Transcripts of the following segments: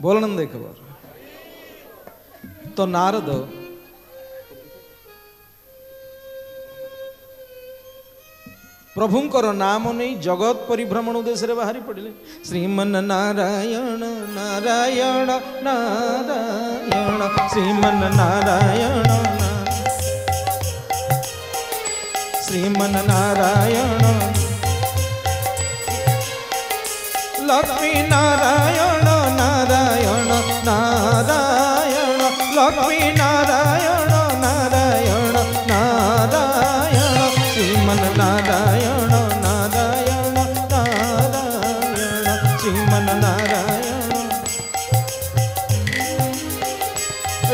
बोलन देखबर तो नारद प्रभुंकर नाम नहीं जगत परिभ्रमण उद्देश्य रे बाहरी पड़िले। श्रीमन नारायण नारायण नारायण श्रीमन नारायण श्रीमन नारायण लक्ष्मी नारायण नारायण नारायण लक्ष्मी नारायण नारायण नारायण श्रीमन नारायण नारायण नारायण श्रीमन नारायण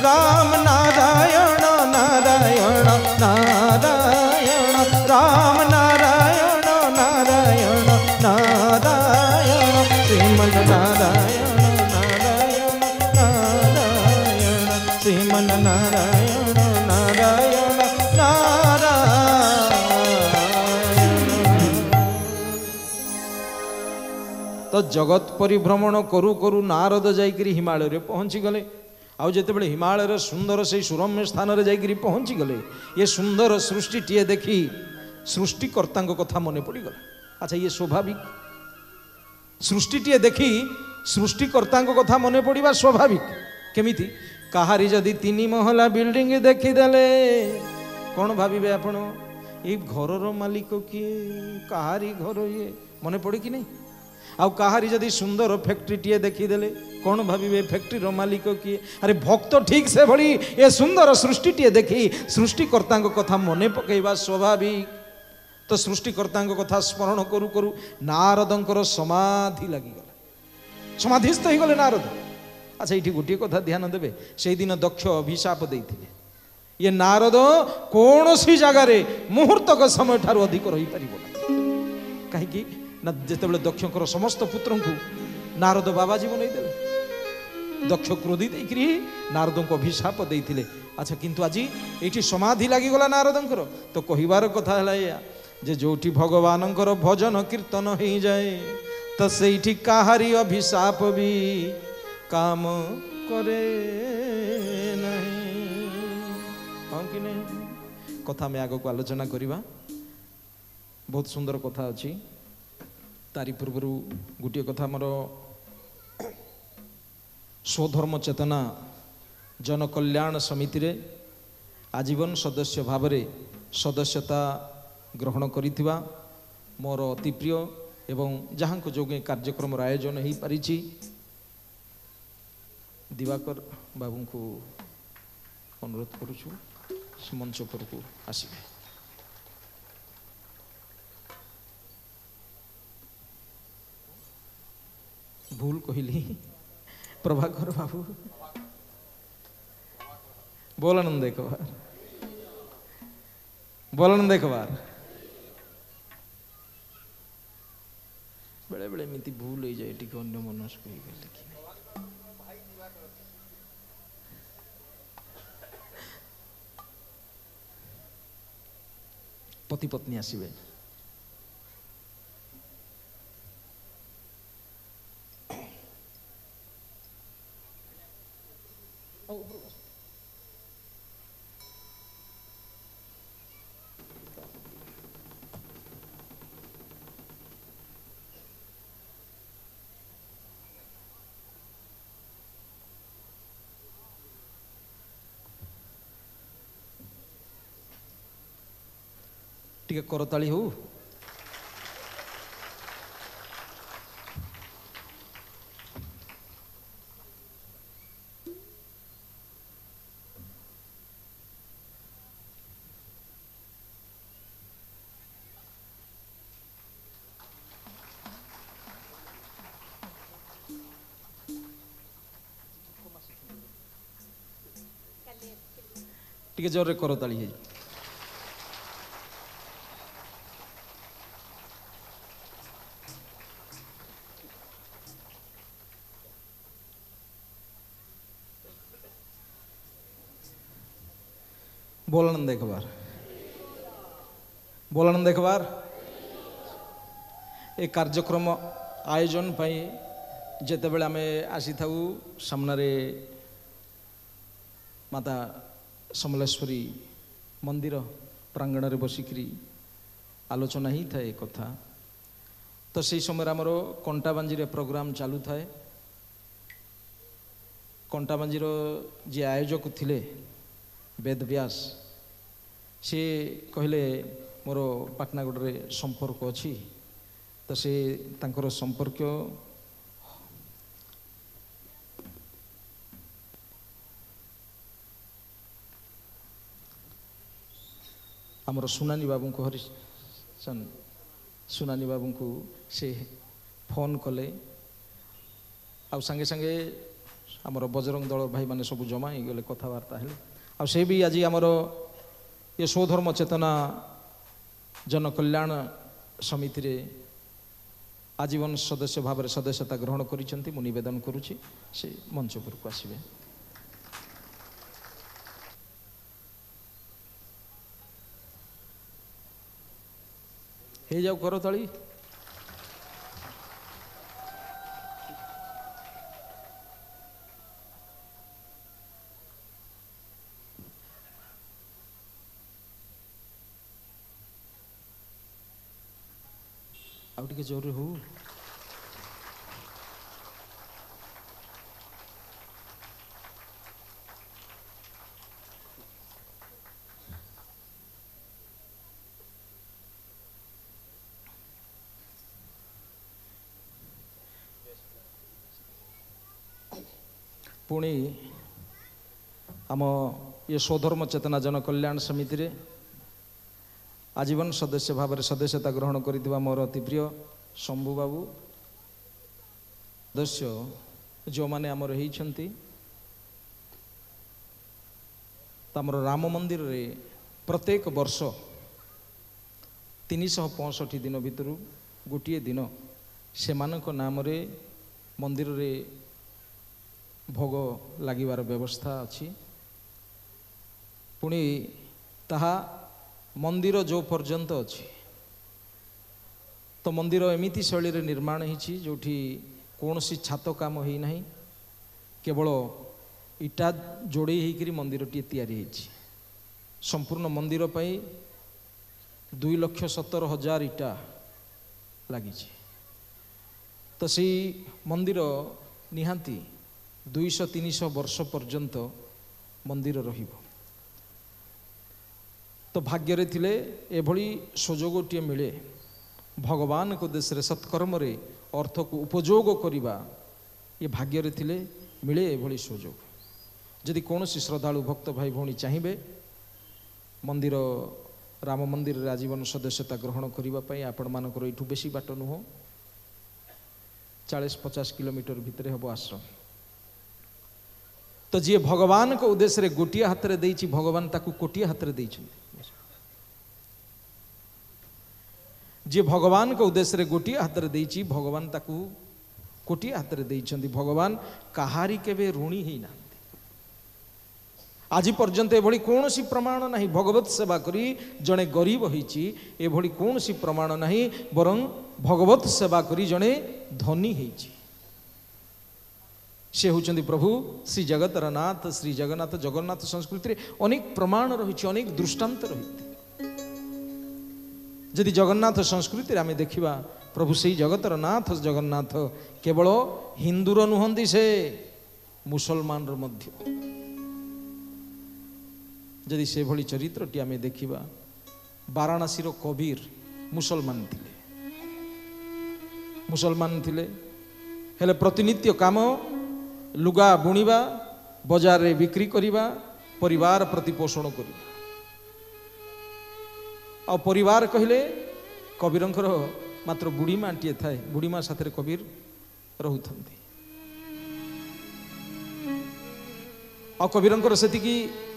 राम नारायण नारायण नारायण राम नारायण नारायण नारायण श्रीमन नारायण नारायण नारायण श्रीमन नारायण नारायण नारायण। तो जगत परिभ्रमण करू करू नारद जाइकरी हिमालय रे पहुंची गले। आउ जेते बेले हिमालय सुंदर से सुरम्य स्थान रे जाइकरी पहुंची गले ये सुंदर सृष्टिटीए देखी सृष्टिकर्ता कथा मने पड़ी गला। अच्छा ये स्वाभाविक सृष्टिटीए देखी सृष्टिकर्ता कथा मने पड़ा स्वाभाविक केमिति कहारी जदि 3 महला बिल्डिंग देखीदेले कौन भाविबे आपण ये घरर मालिक किए कहारी घर ये मने पड़े कि नहीं। आउ कहारी जदि सुंदर फैक्ट्री देखीदेले कौन भाविबे फैक्ट्री रो मालिक किए। अरे भक्त ठीक से भली ये सुंदर सृष्टिटीए देखी सृष्टिकर्ता कथा मने पकेबा स्वाभाविक। तो सृष्टिकर्ता कथा स्मरण करू करू नारदंकर समाधि लगिगला समाधिस्थ हो गले नारद। अच्छा ये गोटे कथा ध्यान देवे से दिन दक्ष अभिशाप देते ये नारद कौन सी जगार मुहूर्तक समय ठारू अधिक रही पार कहीं ना जिते दक्षकर समस्त पुत्र को नारद बाबा जीवन देते दक्ष क्रोधित नारद को अभिशाप देते। अच्छा किंतु आज ये समाधि लगिगला नारदंकर तो कहबार कथा है जे जोठी भगवानंकर भजन कीर्तन हो जाए तो सेठी काहारी अभिशाप भी काम करे नहीं। हाँ कि नहीं कथा में आग को आलोचना करिबा बहुत सुंदर कथा अच्छी तारी पूर्व गोटे कथा मोर स्वधर्म चेतना जन कल्याण समिति रे आजीवन सदस्य भाव रे सदस्यता ग्रहण करिथिबा मोर अति प्रिय एवं जहाँ को जोगे कार्यक्रम आयोजन हो पारी दिवाकर बाबू को अनुरोध करुछु मंच पर को आसबे। भूल कहली प्रभाकर बाबू बोलन देखबार बोलन देखबार बेले बेले एमती भूल हो जाए टी अन्य मनस्क हो गले पति पत्नी आसबे टिके करताली हो टिके जोर करताली है बोलन देखबार बोलन देखबार ए कार्यक्रम आयोजन पाई ଯେତେବେଳେ ଆମେ ଆସିଥାଉ ସାମ୍ନାରେ ମାତା ସମଲେଶ୍ୱରୀ ମନ୍ଦିର ପ୍ରାଙ୍ଗଣରେ ବସିକିରି ଆଲୋଚନା ହିଁ ଥାଏ କଥା। ତ ସେହି ସମୟରେ ଆମର କଣ୍ଟାବାଞ୍ଜିରେ ପ୍ରୋଗ୍ରାମ୍ ଚାଲୁଥାଏ। କଣ୍ଟାବାଞ୍ଜିର ଯିଏ ଆୟୋଜକ ଥିଲେ ବେଦବ୍ୟାସ, ସେ କହିଲେ ମୋର ପାଟନାଗଡ଼ରେ ସମ୍ପର୍କ ଅଛି। ତ ସେ ତାଙ୍କର ସମ୍ପର୍କ ଆମର ସୁନାନୀ ବାବୁଙ୍କୁ ସୁନାନୀ ବାବୁଙ୍କୁ ସେ ଫୋନ୍ କଲେ। ଆଉ ସାଙ୍ଗେ ସାଙ୍ଗେ ଆମର ବଜରଙ୍ଗ ଦଳ ଭାଇମାନେ ସବୁ ଜମା ହେଇଗଲେ, କଥାବାର୍ତ୍ତା ହେଲେ। ଆଉ ସେ ବି ଆଜି ଆମର ଏ ସ୍ୱଧର୍ମ ଚେତନା ଜନକଲ୍ୟାଣ ସମିତିରେ ଆଜୀବନ ସଦସ୍ୟ ଭାବରେ ସଦସ୍ୟତା ଗ୍ରହଣ କରିଛନ୍ତି। ମୁଁ ନିବେଦନ କରୁଛି ସେ ମଞ୍ଚ ଉପରକୁ ଆସିବେ। ହେଇଯାଉ କରତାଳି। ଆଉ ଟିକେ ଜୋରରେ ହଉ। ପୁଣି ଆମ ଏ ସ୍ୱଧର୍ମ ଚେତନା ଜନକଲ୍ୟାଣ ସମିତିରେ ଆଜୀବନ ସଦସ୍ୟ ଭାବରେ ସଦସ୍ୟତା ଗ୍ରହଣ କରିଥିବା ମୋର ଅତି ପ୍ରିୟ ଶମ୍ଭୁ ବାବୁ ସଦସ୍ୟ ଯେଉଁମାନେ ଆମର ହେଇଛନ୍ତି, ଆମର ରାମ ମନ୍ଦିରରେ ପ୍ରତ୍ୟେକ ବର୍ଷ 365 ଦିନ ଭିତରୁ ଗୋଟିଏ ଦିନ ସେମାନଙ୍କ ନାମରେ ମନ୍ଦିରରେ ଭୋଗ ଲାଗିବାର ବ୍ୟବସ୍ଥା ଅଛି। ପୁଣି ତାହା ମନ୍ଦିର ଯେଉଁ ପର୍ଯ୍ୟନ୍ତ ଅଛି, ତ ମନ୍ଦିର ଏମିତି ଶୈଳୀରେ ନିର୍ମାଣ ହେଇଛି ଯେଉଁଠି କୌଣସି ଛାତ କାମ ହେଇନାହିଁ, କେବଳ ଇଟା ଯୋଡ଼େଇ ହେଇକରି ମନ୍ଦିରଟିଏ ତିଆରି ହେଇଛି। ସମ୍ପୂର୍ଣ୍ଣ ମନ୍ଦିର ପାଇଁ 2,70,000 ଇଟା ଲାଗିଛି। ତ ସେଇ ମନ୍ଦିର ନିହାତି 200-300 ବର୍ଷ ପର୍ଯ୍ୟନ୍ତ ମନ୍ଦିର ରହିବ। ତ ଭାଗ୍ୟରେ ଥିଲେ ଏଭଳି ସୁଯୋଗଟିଏ ମିଳେ। ଭଗବାନଙ୍କ ଉଦ୍ଦେଶ୍ୟରେ ସତ୍କର୍ମରେ ଅର୍ଥକୁ ଉପଯୋଗ କରିବା ଏ ଭାଗ୍ୟରେ ଥିଲେ ମିଳେ ଏଭଳି ସୁଯୋଗ। ଯଦି କୌଣସି ଶ୍ରଦ୍ଧାଳୁ ଭକ୍ତ ଭାଇ ଭଉଣୀ ଚାହିଁବେ ମନ୍ଦିର ରାମ ମନ୍ଦିରରେ ଆଜୀବନ ସଦସ୍ୟତା ଗ୍ରହଣ କରିବା ପାଇଁ, ଆପଣମାନଙ୍କର ଏଇଠୁ ବେଶୀ ବାଟ ନୁହଁ, 40-50 କିଲୋମିଟର ଭିତରେ ହେବ ଆଶ୍ରମ। ତ ଯିଏ ଭଗବାନଙ୍କ ଉଦ୍ଦେଶ୍ୟରେ ଗୋଟିଏ ହାତରେ ଦେଇଛି, ଭଗବାନ ତାକୁ କୋଟିଏ ହାତରେ ଦେଇଛନ୍ତି। ଯିଏ ଭଗବାନଙ୍କ ଉଦ୍ଦେଶ୍ୟରେ ଗୋଟିଏ ହାତରେ ଦେଇଛି, ଭଗବାନ ତାକୁ କୋଟିଏ ହାତରେ ଦେଇଛନ୍ତି। ଭଗବାନ କାହାରି କେବେ ଋଣୀ ହେଇନାହାନ୍ତି। ଆଜି ପର୍ଯ୍ୟନ୍ତ ଏଭଳି କୌଣସି ପ୍ରମାଣ ନାହିଁ ଭଗବତ ସେବା କରି ଜଣେ ଗରିବ ହେଇଛି, ଏଭଳି କୌଣସି ପ୍ରମାଣ ନାହିଁ। ବରଂ ଭଗବତ ସେବା କରି ଜଣେ ଧନୀ ହେଇଛି। ସେ ହେଉଛନ୍ତି ପ୍ରଭୁ ଶ୍ରୀ ଜଗତର ନାଥ ଶ୍ରୀ ଜଗନ୍ନାଥ। ଜଗନ୍ନାଥ ସଂସ୍କୃତିରେ ଅନେକ ପ୍ରମାଣ ରହିଛି, ଅନେକ ଦୃଷ୍ଟାନ୍ତ ରହିଛି। ଯଦି ଜଗନ୍ନାଥ ସଂସ୍କୃତିରେ ଆମେ ଦେଖିବା, ପ୍ରଭୁ ସେଇ ଜଗତର ନାଥ ଜଗନ୍ନାଥ କେବଳ ହିନ୍ଦୁର ନୁହନ୍ତି, ସେ ମୁସଲମାନର ମଧ୍ୟ। ଯଦି ସେଭଳି ଚରିତ୍ରଟି ଆମେ ଦେଖିବା, ବାରାଣାସୀର କବୀର ମୁସଲମାନ ଥିଲେ, ହେଲେ ପ୍ରତିନିତ୍ୟ କାମ ଲୁଗା ବୁଣିବା, ବଜାରରେ ବିକ୍ରି କରିବା, ପରିବାର ପ୍ରତିପୋଷଣ କରିବା। ଆଉ ପରିବାର କହିଲେ କବୀରଙ୍କର ମାତ୍ର ବୁଢ଼ୀମାଟିଏ ଥାଏ, ବୁଢ଼ୀମା ସାଥିରେ କବୀର ରହୁଥାନ୍ତି। ଆଉ କବୀରଙ୍କର ସେତିକି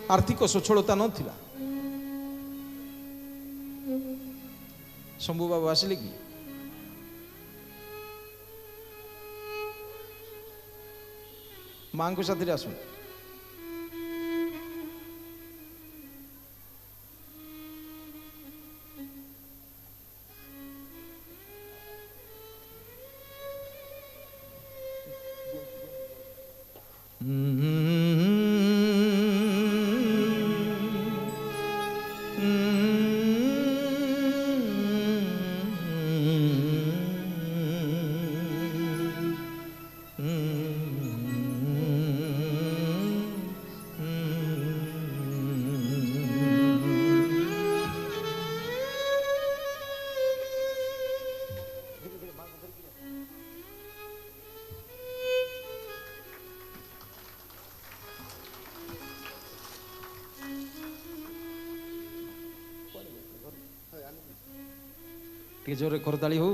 ଆର୍ଥିକ ସ୍ୱଚ୍ଛଳତା ନଥିଲା। ଶମ୍ଭୁ ବାବୁ ଆସିଲେ କି? ମାଙ୍କ ସାଥିରେ ଆସୁ। टे जोरे करताली हो।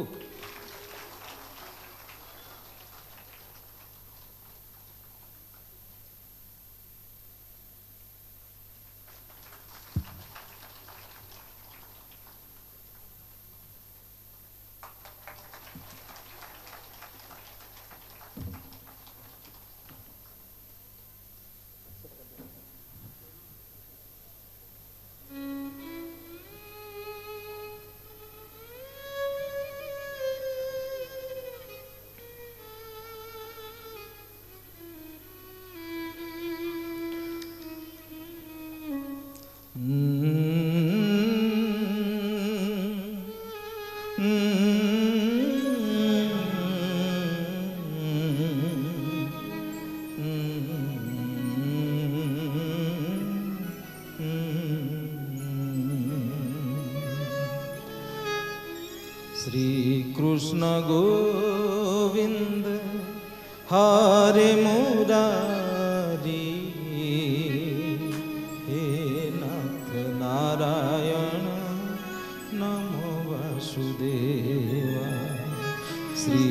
श्री कृष्ण गोविंद हरे मुरारी हे नाथ नारायण नमो वासुदेवा। श्री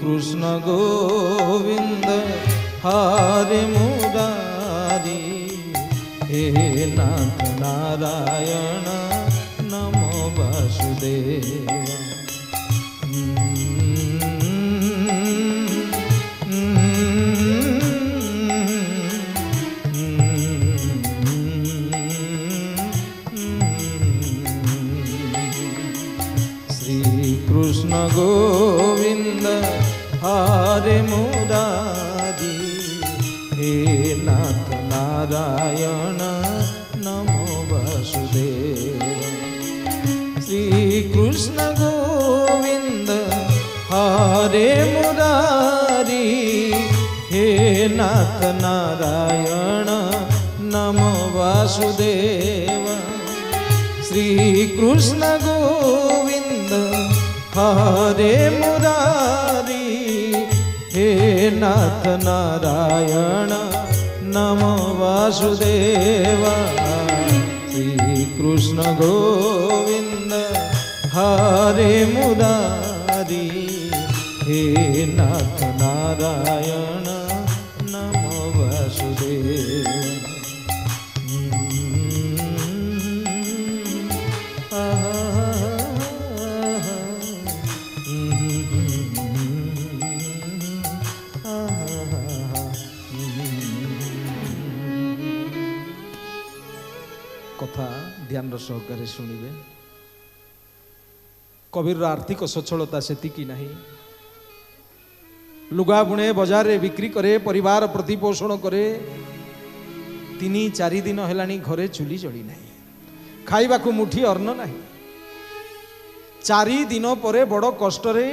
कृष्ण गोविंद हरे मुरारी हे नाथ नारायण नमो वासुदेवा। कृष्ण गोविंद हरे मुरारी हे नाथ नारायण नमो वासुदेवा। श्री कृष्ण गोविंद हरे मुरारी हे नाथ नारायण नमो वासुदेवा। श्री कृष्ण गोविंद हरे मुरारी हे नाथ नारायण नमो वासुदेवा। श्री कृष्ण गोविंद हरे मुरारी हे नाथ नारायण नमो वासुदेवा। कथा ध्यान सहकारे शुणिबे। कबीर आर्थिक सच्छलता सेतिकी नहीं। लुगा बुणे बजार रे बिक्री करे परिवार प्रतिपोषण करे। 3-4 दिन हेलानी घरे चुली जली नहीं खाइबा को मुठी अन्न नहीं। 4 दिन परे बड़ कष्ट रे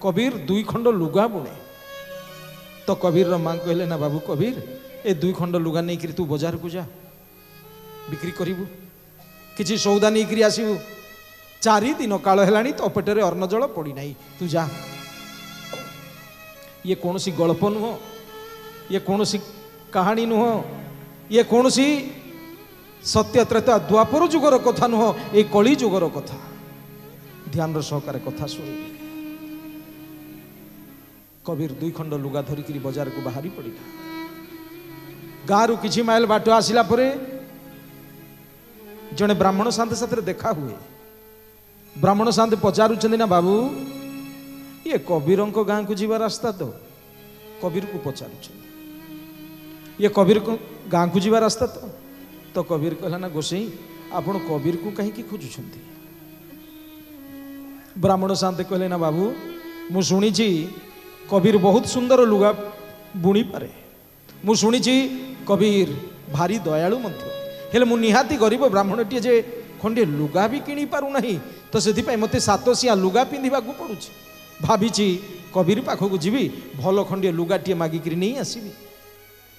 कबीर 2 खंड लुगा बुणे। तो कबीर मां कहले ना बाबू कबीर ए 2 खंड लुगा नहीं करी तू बाजार को जा बिक्री करिबु किछि सौदा नहीं करी आसीबु। 4 दिन काल हेलानी तो पेटरे अन्न जल पड़ी नहीं तू जा। ये कौन सी गल्प नुह ये कौन सी कहानी नुह ये कौन सी सत्य त्रेता द्वापर जुगर कथा नुह ये कली जुगर कथा। ध्यान सहकारे कथा शुणी। कबीर 2 खंड लुगा धरिकी बाजार को बाहरी पड़ा। गाँव किछि माइल बाट आसिला परे जड़े ब्राह्मण साथ साथ देखा हुए। ब्राह्मण साथ पचारुचंदी ना बाबू ये कबीर गाँ को जीवा रास्ता तो कबीर को पचारुचंदी ये कबीर को गाँ को जीवा रास्ता तो कबीर कहला ना गोसाई आपण कबीर को कहीं खोजुंट। ब्राह्मण साथ कहले ना बाबू मु शुणी कबीर बहुत सुंदर लुगा बुणी पारे मु शुणी कबीर भारी दयालु मध्य हेले मु निहाती गरीब ब्राह्मणटीए जे खंडे लुगा भी किणी पारु नहीं तो से मते सातसिया लुगा पिंधिबा को पड़ुछि भाभी कबीर पाखक जीवी भल खंडे लुगाटीए मागिक नहीं आसबि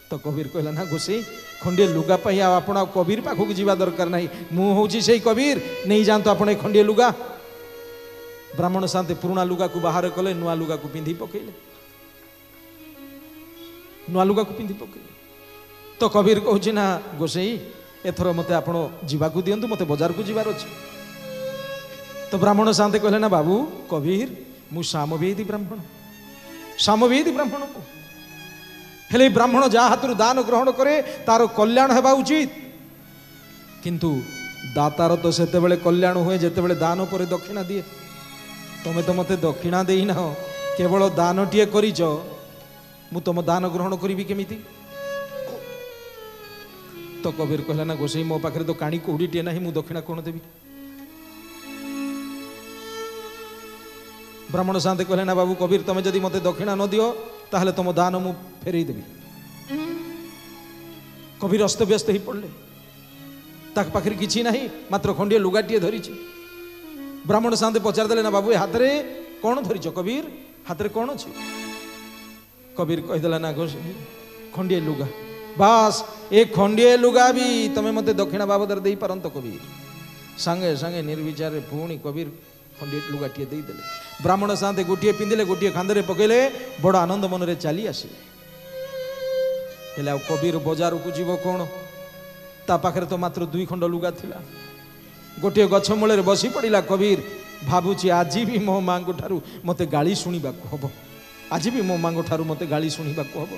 तो कबीर कहला ना गोसाई खंडे लुगा पाई आप कबीर पाखक जीवा दरकार नहीं मु होउछि सेई कबीर नहीं जानतो आपण खंडे लुगा ब्राह्मण शांति पुराणा लुगा को बाहर कले नुआ लुगा को पिंधि पकेले नुआ लुगा को पिंधि पकेले तो कबीर कहूँ ना गोसाई एथर मते आपण जीवा को दियंतु मते बाजार को जीवार अछि तो ब्राह्मण शांति कहले ना बाबू कबीर मु सामवेदी ब्राह्मण को हेले ब्राह्मण जा हाथ दान ग्रहण करे तार कल्याण हेबा उचित किंतु दातार तो सेते बेले कल्याण हुए जेते बेले दान पर दक्षिणा दिए तमे तो मते दक्षिणा देई ना केवल दान टिए करिच मु तुम दान ग्रहण करी केमिति तो कबीर कहला ना गोसाई मो पाखरे तो काणी कोड़ी टे नाही मु दक्षिणा कोन देबी ब्राह्मण शांति कहले ना बाबू कबीर तमे जदि मते दक्षिणा न दियो ताहले तुम दान मु फेरई देबी कबीर अस्त व्यस्त ही पड़ले ताक पाखरे किछि नाही मात्र खंडिए लुगाटिए धरिछि ब्राह्मण शांति पचार देले ना बाबू हाथ रे कोन धरिछ कबीर हाथ रे कोन अछि कबीर कह देला ना गोसाई खंडिए लुगा बास एक खंडिए लुगा भी तमे मते दक्षिणा बाबदर देई पारंत कबीर संगे संगे निर्विचार पुणी कबीर खंडिए लुगाटिए देई देले ब्राह्मण शांति गोटिए पिंधिले गोटिए खांदरे पकेले बड़ आनंद मन रे चली आसिले हेले आ कबीर बाजार को जीव कोन ता पाखरे तो मात्र 2 खंड लुगा थिला गोटिए गछ मूल रे बसी पड़िला कबीर भाबुची आज भी मो मां को ठारू मते गाली सुनिबा को हबो आज भी मो मां को ठारू मते गाली सुनिबा को हबो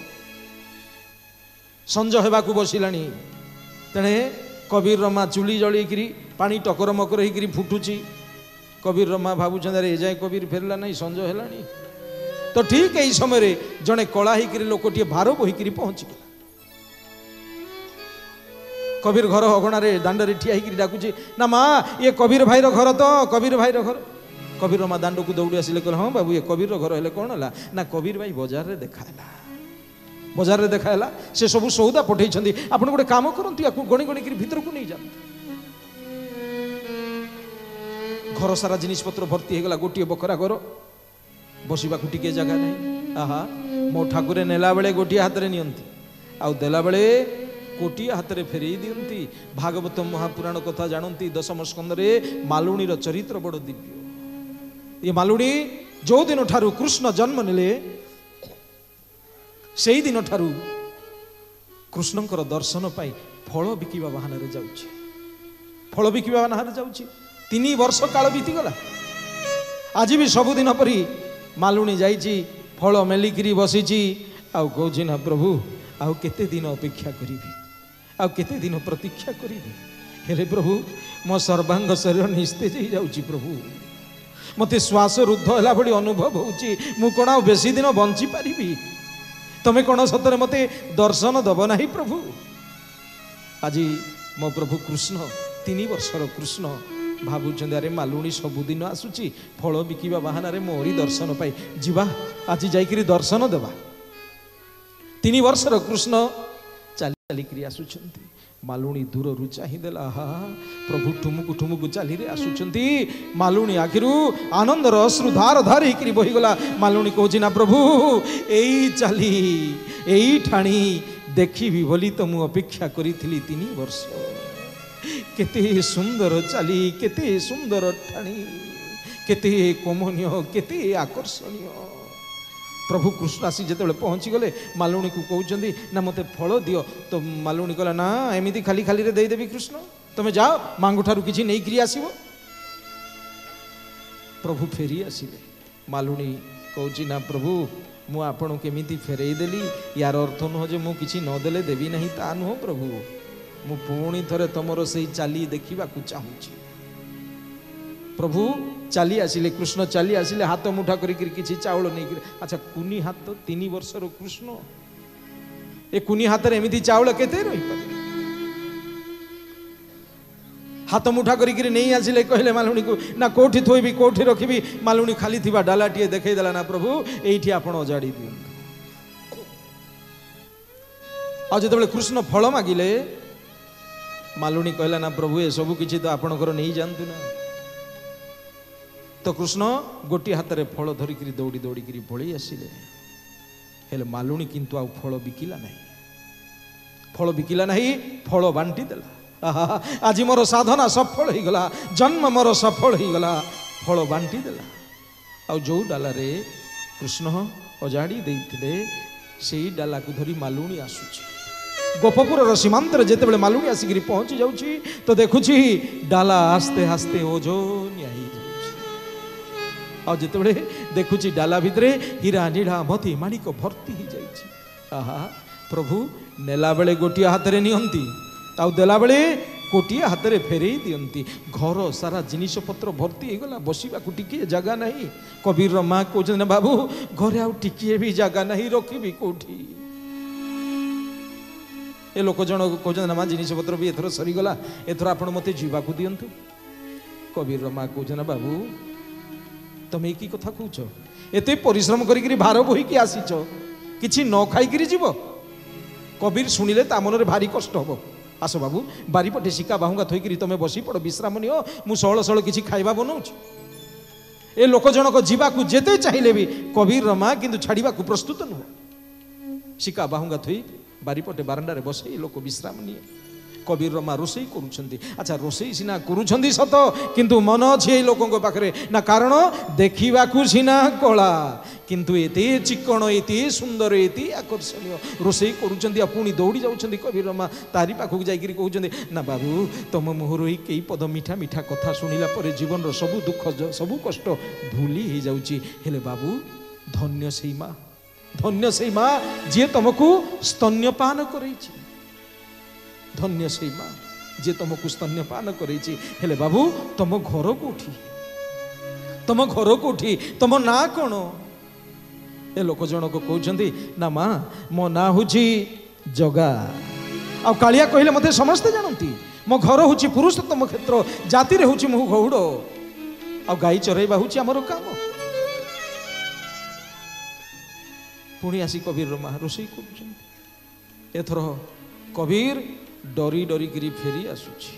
संज हेबा को बसिलानी तेणे कबीर रमा चुली जलिकरी पानी टकर मकर होकरी फुटुची कबीर रमा भावुचंद रे जाए कबीर फेरला नहीं संज हेलानी तो ठीक यही समय रे जड़े कला होकरी लोकटी भार बोहिकी पहुंची कबीर घर अगणा रे दांड रे ठिया होकरी डाकुची ना माँ ये कबीर भाई घर तो कबीर भाई घर कबीर रमा दांड को दौड़ी आसिले कहले हाँ बाबू ये कबीर घर हेले कौन है ना कबीर भाई बाजार रे देखाला बाजार रे देखाला से सब सौदा पठेइछंदी आपण गोटे काम करंतु याकू गणी गणी करी भीतर को नहीं जान घर सारा जिनिस पत्र भर्ती हेगला गोटिए बखरा घर बसिबा को टिके जगह नहीं आहा मो ठाकुरे नेला बेले गोटिए हाथ रे नियंती आउ देला बेले कोटिए हाथ रे फेरई दियंती भागवत महापुराण कथा जानती दशम स्कंद रे मालुणीर चरित्र बड़ दिव्य ये मालुणी जो दिन ठारू कृष्ण जन्म नेले सेई दिन ठारू कृष्णंकर दर्शन पाई फल बिकिबा बहाना रे जाउची फल बिकिबा बहाना रे जाउची 3 वर्ष काल बीती गला आज भी सबुदिन परी मालुणी जाइची फल मेलिकी बसीची आउ कहूँ ना प्रभु आउ केते दिन अपेक्षा करी आउ केते दिन प्रतीक्षा करी हेले प्रभु मो सर्वांग शरीर निस्तेज हो जाउची प्रभु मते श्वास रुद्ध होला भली अनुभव होउची मु कोन आउ बेसी दिन बंची पारिबी तमे कौन सतरे मते दर्शन दब नहीं प्रभु आज मो प्रभु कृष्ण 3 वर्षर कृष्ण भावुचंद अरे मालुणी सबुदिन आसुची फल बिकिबा बहाना रे मोरी दर्शन पाई जीवा आज जाइकरी दर्शन देवा 3 वर्षर कृष्ण चाली चालिकरी आसुचंती मालुणी दूर रु चाहिदेला हा प्रभु ठुमुकु चाली रे आसुचंती मालुणी आखिरु आनंदर अश्रु धार धार होकरी बहिगला मालुणी कहूँ ना प्रभु एई चाली एई ठाणी देखिबी बोली तो मु अपेक्षा करी 3 वर्ष केते सुंदर चाली केते सुंदर ठाणी केते कोमनीय केते आकर्षणीय प्रभु कृष्ण आसी जिते पहुँची गले मालुणी को कहते ना मते फल दियो तो मालुणी कहला ना एमती खाली खाली रे देदेवी कृष्ण तुम जाओ मांगो ठारू किछि नहीं करी आसीबो प्रभु फेरी आसिले मालुणी कहूँ ना प्रभु मु आपन केमिति फेरई देली यार अर्थ नुह जे मु किछि न देले देवी नहीं ता नुह प्रभु मु पुणी थरे तमरो सही चाली देखा चाहूँगी प्रभु चली आसिले कृष्ण चली आसिले हाथ मुठा करी चाउल नहीं अच्छा कुनी हाथ 3 वर्षर कृष्ण ए कुनी हाथ रे एमिति चाउल केते रही पारे हाथ मुठा करी नहीं आसिले कहले मालुणी को ना कोठी थोइबी कोठी रखिबी मालुणी खाली थिबा डालाटिए देखई देला ना प्रभु एठी आपण अजाड़ी दियंतु आ जिते कृष्ण फल मागिले मालुणी कहला ना प्रभु ए सब किछि तो आपणकर नहीं जानतु ना। तो कृष्ण गोटे हाथ में फल धरिक दौड़ी दौड़ी पलि आसिले हेले मालुणी किंतु आ फल बिकिला नहीं, फल बिकिला नहीं, फल बांटी देला। आज मोर साधना सफल हो गला, जन्म मोर सफल हो गला, फल बांटी देला। आ जो डाला रे कृष्ण अजाड़ी देइथिले सेई डाला को धरी मालुणी आसुची। गोपपुर सीमांतर जेतेबेले मालुणी आसिक पहुंची जाउची तो देखुची डाला आस्ते आस्ते ओजोनिया ही जाउची। आ जेतेबेले देखुची डाला भितरे हीरा नीड़ा मोती माणिक भर्ती ही जाइची। आहा प्रभु नेला बेले गोटिए हाथ रे नियंती ताउ देला बेले गोटिए हाथ रे फेरई दियंती। घर सारा जिनिस पत्र भर्ती हो गला, बसिबा को टिकिए जगह नहीं। कबीर माँ कहते बाबू घरे आउ टिकिए भी जगह नहीं, रखिबी कोठी। ए लोक जन कहते ना माँ जिनिस पत्र भी एथर सरीगला, एथर आपण मते जीवा को दियंतु। कबीर माँ कहते ना बाबू तमे की कथा कहूच, एते परिश्रम करी भार बोहिकी आसीच किछि न खाइकरी जीव। कबीर शुणिले ता मनरे भारी कष्ट हबो। आस बाबू बारीपटे शिका बाहुंगा थोइकरी तमे बसी पड़ विश्राम नियो, मु सहल सहल किछि खाइबा बनाउछि। ए लोक जनक जीवा को जेते चाहिले भी कबीर माँ किंतु छाड़ीबा को प्रस्तुत नुह। शिका बाहुंगा थोई बारीपटे बारंडारे बसे लोक विश्राम निये। कबीर माँ रोषेई करुछंती। अच्छा रोषेई सिना करुछंती सत किंतु मन अछि लोकंक पाखरे ना, कारण देखिबाकू सिना कला किंतु एते चिकण एते सुंदर एते आकर्षणीय रोषेई करुछंती। पुणी दौड़ी जाउछंती कबीर माँ तारी पाखक जाइकरी कहउछंती ना बाबू तम मुहर ही कई पद मीठा मीठा कथा शुणिला परे जीवन रो सबु दुख सबु कष्ट भूली ही जाउची। हेले बाबू धन्य सेई माँ, धन्य सेई माँ जे तुमको स्तन्यपान करैछि, धन्य सेई माँ जे तुमको स्तन्यपान करैछि। हेले बाबू तुम घर कोठी, तुम घर कोठी, तुम ना कौन? ए लोक जनक कहउछंती ना माँ मो ना होछि जगा। आ कालिया कहले मते समस्ते जानती मो घर होछि पुरुषोत्तम क्षेत्र, जाति रे होछि मु गौड़, आ गाई चरैबा होछि हमर काम। पुणी आसी कबीर माँ रोषेई करुछंती। एथर कबीर डरी डरी गिरी फेरी आसुची।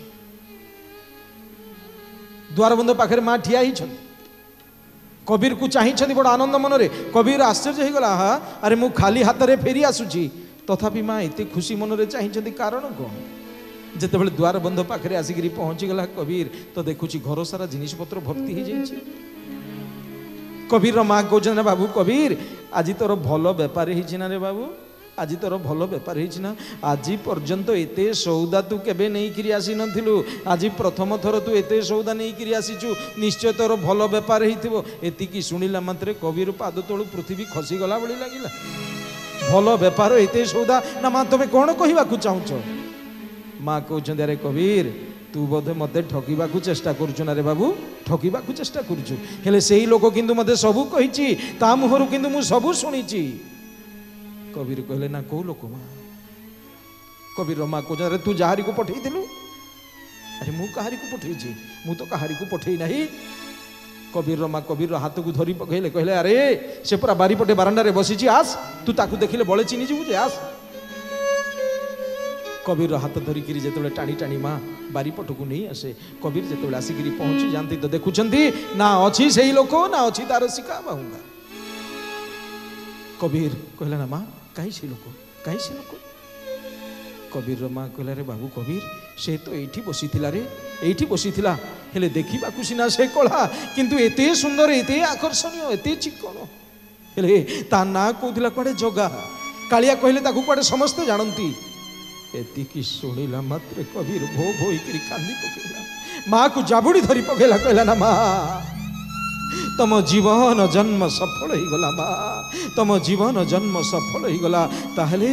द्वारबंध पाखे माँ ठिया ही कबीर को चाहिए बड़ आनंद मनरे। कबीर आश्चर्य हो गला, हा अरे मु खाली हाथ रे फेरी आसुची तथापि माँ एते खुशी मनरे चाहिए कारण कौन? जेतेबेले द्वारबंध पाखे आसिक पहुंची गला कबीर तो देखुची घर सारा जिनिस पत्र भर्ती हो जाइए। कबीर माँ कहते ना बाबू कबीर आज तोर भल बेपार होना रे बाबू, आज तोर भल बेपार होना। आज पर्यंत एते सौदा तू केबे नहीं करी आसी नथिलु, आज प्रथम थर तू एते सौदा नहीं करी आसीचु, निश्चय तोर भल बेपार होइथिबो। एतिकी सुनिला मात्रे कबीर पाद तळु पृथ्वी खसी गला बळी लागिला। भल बेपार एते सौदा ना माँ तमे कोन कहिबा को चाहुचो? माँ कहउछन अरे कबीर तू बोधे मते ठकीबा को चेष्टा करुछु ना रे बाबू, ठकीबा को चेष्टा करुछु। हेले सेही लोक किंतु मते सबु कहिछि, ता मुहरु किंतु मु सबु सुनिछि। कबीर कहले ना कौ लोक माँ? कबीर माँ कहउछन अरे तू जाहारी को पठेई दिलु? अरे मु कहारी को पठेइछि? मु तो कहारी को पठेई नाही। कबीर माँ कबीर हाथ को धरी पकइले, कहले अरे से पूरा बारीपटे बारंडा रे बसिछि, आस तू ताकू देखिले बळे चिनी जिवु जे, आस। कबीर हाथ धरिक जिते टाणी टाणी माँ बारीपट को नहीं आसे। कबीर जिते आसिक पहुंची जाती तो देखुंती ना अच्छी से ही लोक ना अच्छी तार शिका बाहुंगा। कबीर कहला ना माँ कहीं से लोक, कहीं से लोक? कबीर माँ कहला रे बाबू कबीर से तो एठी बसी रे, एठी बसी हेले देखा सीना से कला किंतु एते सुंदर एते आकर्षणीय एते चिकन, हेले ता ना कहला कुआडे जगा। कालिया कहले ताकू कुआडे समस्ते जानती। एतिकी शुणिला मात्रे कबीर भो भो करी कांदी पकेला। माँ को जाबुड़ी धरी पकेला, कहला ना माँ तम जीवन जन्म सफल हो गला, माँ तम जीवन जन्म सफल हो गला। ताहले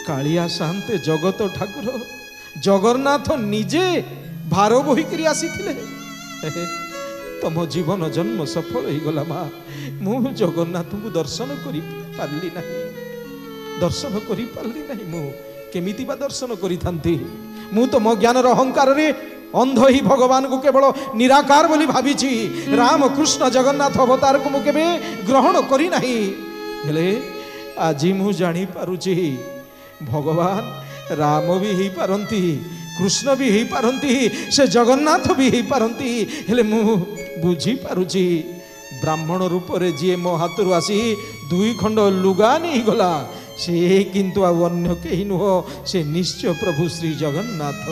कालिया शांते जगत ठाकुर जगन्नाथ निजे भार बोहिकी आसीथिले। तम जीवन जन्म सफल हो गला माँ, मु जगन्नाथ को दर्शन करी पारली नहीं, दर्शन करी पारली नहीं। मु केमिति बा दर्शन करी थांती? मु तो मो ज्ञान अहंकार रे अंध ही भगवान को केवल निराकार बोली भाविछि। राम कृष्ण जगन्नाथ अवतार को मु केबे ग्रहण करी नाही। हेले आज मु जानी पारुछि भगवान राम भी हो पारती, कृष्ण भी हो पारती, से जगन्नाथ भी हो पारती, हेले मु बुझी पारुची ब्राह्मण रूप रे जी मो हाथ आसी 2 खंड लुगा नहीं गला से किंतु अन्य कहीं नुह, से निश्चय प्रभु श्री जगन्नाथ।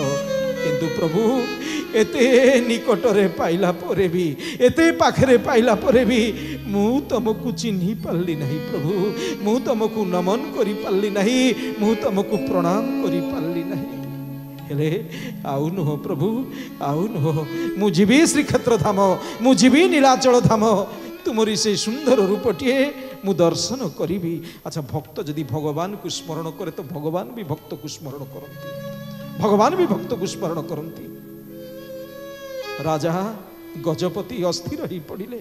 किंतु प्रभु एते निकट रे पाइला परे भी, एते पाखरे पाइला परे भी मु तुमको चिन्ही पारली नहीं प्रभु, मु तुमको नमन करी पारली नहीं, मु तुमको प्रणाम करी पारली नहीं। हेले आउ नुह प्रभु आउ नुह, मु जीवी श्रीक्षेत्र धाम, मु जीवी नीलाचल धाम, तुमरी से सुंदर रूपटे मु दर्शन करी। अच्छा भक्त जदि भगवान को स्मरण करे तो भगवान भी भक्त को स्मरण करती, भगवान भी भक्त को स्मरण करती। राजा गजपति अस्थिर ही पड़िले।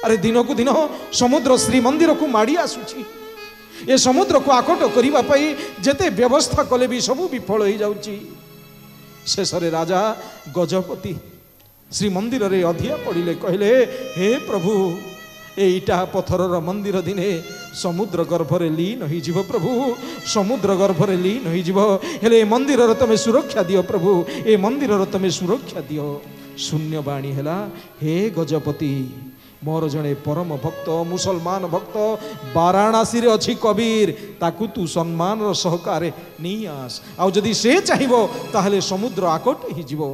अरे दिन को दिन समुद्र श्रीमंदिर को माड़ी आसुची, ये समुद्र को आकट करने जेते व्यवस्था कले भी सबू विफल हो जाउची। शेष रे राजा गजपति श्रीमंदिर रे अधिया पड़िले, कहले हे प्रभु एटा पथरर मंदिर दिने समुद्र गर्भरे लीन हो जीव प्रभु, समुद्र गर्भरे लीन हो जीव, हेले मंदिर तमे सुरक्षा दियो प्रभु, ए मंदिर तमे सुरक्षा दियो। शून्यवाणी हैला हे गजपति मोर जड़े परम भक्त मुसलमान भक्त वाराणसी रे अच्छी कबीर, ताकू तू सम्मान सहकार नहीं आस, आउ जदि से चाहिबो ताहले समुद्र आकट ही जीवो।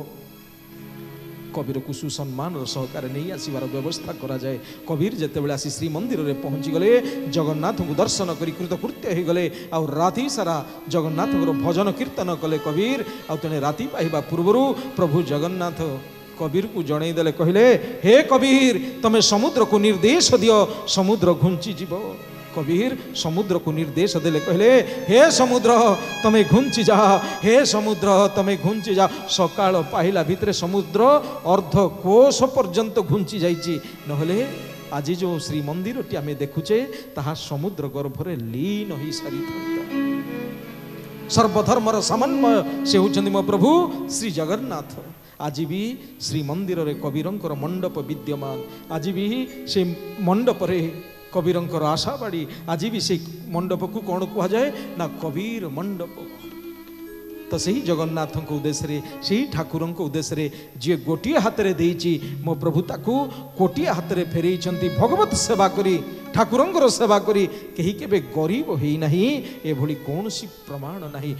कबीर को सुसम्मान सहकार नहीं आसबार व्यवस्था करा जाए। कबीर जितेबाला आसी श्रीमंदिर में पहुँची गले, जगन्नाथ को दर्शन कर कृतकृत्य हो गले, आउ राति सारा जगन्नाथ भजन कीर्तन कले कबीर। आउ तेणे राति पाइबा पूर्व प्रभु जगन्नाथ कबीर को जणई देले, कहले हे कबीर तमे समुद्र को निर्देश दियो, समुद्र घुंची जीव। कबीर समुद्र को निर्देश देले, कहले हे समुद्र तमे घुंची जा, हे समुद्र तमे घुंची जा। सकाळ पाहिला भितरे समुद्र अर्ध कोश पर्यंत घुंची जाइची, नहले आज जो श्री मंदिर टी आमे देखुचे ताहा समुद्र गर्भरे लीन होई सारी था। सर्वधर्मर समन्वय से होचंदी मो प्रभु श्री जगन्नाथ। आज भी श्री मंदिर रे कबीरंकर मंडप विद्यमान, आज भी से मंडप रे कबीरंकर आशाबाड़ी, आज भी से मंडप को कौन कह जाए ना कबीर मंडप। तो सही जगन्नाथ उद्देश्य से ठाकुर उद्देश्य जी गोटे हाथ में देची मो प्रभु ताकू कोटिए हाथ में फेरई भगवत सेवा करी ठाकुर सेवा करी, कहीं केबे गरीब होई नहीं, एभली कौन सी प्रमाण नहीं।